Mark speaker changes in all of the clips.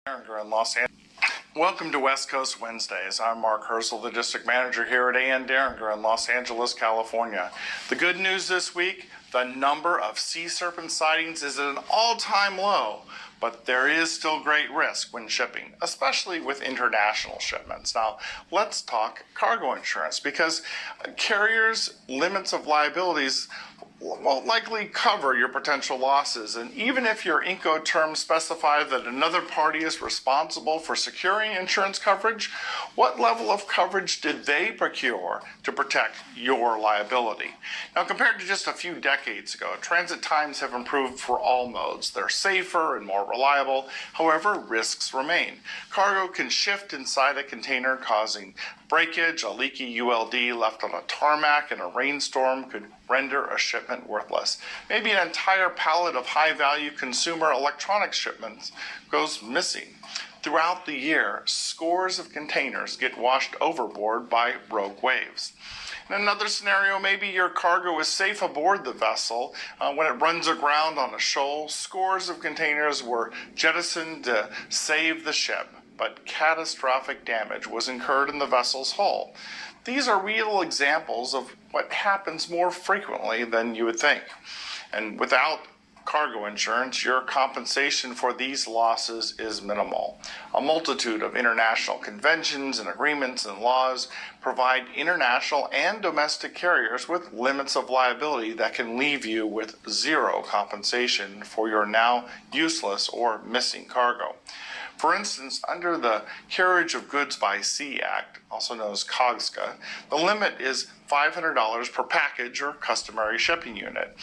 Speaker 1: In Los Angeles. Welcome to West Coast Wednesdays. I'm Mark Hersel, the district manager here at A.N. Derringer in Los Angeles, California. The good news this week, the number of sea serpent sightings is at an all-time low, but there is still great risk when shipping, especially with international shipments. Now, let's talk cargo insurance, because carriers' limits of liabilities won't likely cover your potential losses, and even if your Incoterms specify that another party is responsible for securing insurance coverage, what level of coverage did they procure to protect your liability? Now, compared to just a few decades ago, transit times have improved for all modes. They're safer and more reliable. However, risks remain. Cargo can shift inside a container, causing breakage. A leaky ULD left on a tarmac in a rainstorm could render a shipment worthless. Maybe an entire pallet of high-value consumer electronics shipments goes missing. Throughout the year, scores of containers get washed overboard by rogue waves. In another scenario, maybe your cargo is safe aboard the vessel. When it runs aground on a shoal, scores of containers were jettisoned to save the ship, but catastrophic damage was incurred in the vessel's hull. These are real examples of what happens more frequently than you would think. And without cargo insurance, your compensation for these losses is minimal. A multitude of international conventions and agreements and laws provide international and domestic carriers with limits of liability that can leave you with zero compensation for your now useless or missing cargo. For instance, under the Carriage of Goods by Sea Act, also known as COGSCA, the limit is $500 per package or customary shipping unit.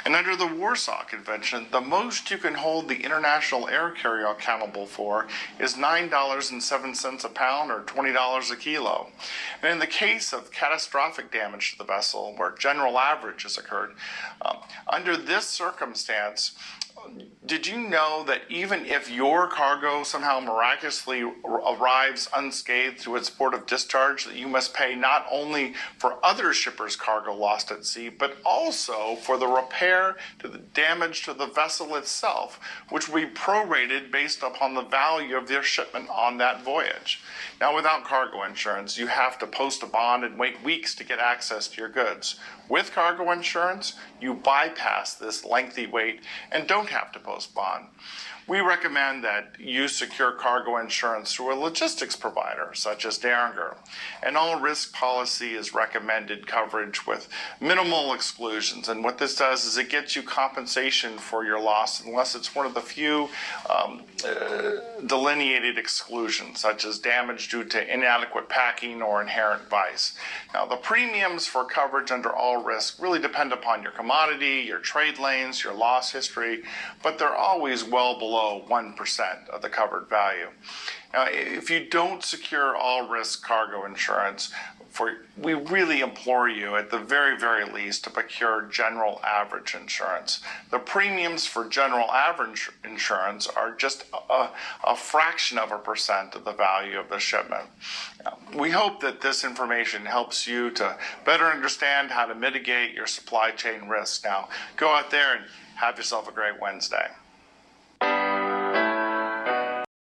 Speaker 1: And under the Warsaw Convention, the most you can hold the international air carrier accountable for is $9.07 a pound or $20 a kilo. And in the case of catastrophic damage to the vessel where general average has occurred, under this circumstance, did you know that even if your cargo somehow miraculously arrives unscathed to its port of discharge, that you must pay not only for other shippers' cargo lost at sea, but also for the repair to the damage to the vessel itself, which will be prorated based upon the value of their shipment on that voyage. Now, without cargo insurance, you have to post a bond and wait weeks to get access to your goods. With cargo insurance, you bypass this lengthy wait and don't have to post bond. We recommend that you secure cargo insurance through a logistics provider such as Derringer. An all-risk policy is recommended coverage with minimal exclusions, and what this does is it gets you compensation for your loss unless it's one of the few delineated exclusions, such as damage due to inadequate packing or inherent vice. Now, the premiums for coverage under all risk really depend upon your commodity, your trade lanes, your loss history, but they're always well below 1% of the covered value. Now, if you don't secure all-risk cargo insurance, we really implore you at the very, very least to procure general average insurance. The premiums for general average insurance are just a fraction of a percent of the value of the shipment. We hope that this information helps you to better understand how to mitigate your supply chain risks. Now, go out there and have yourself a great Wednesday.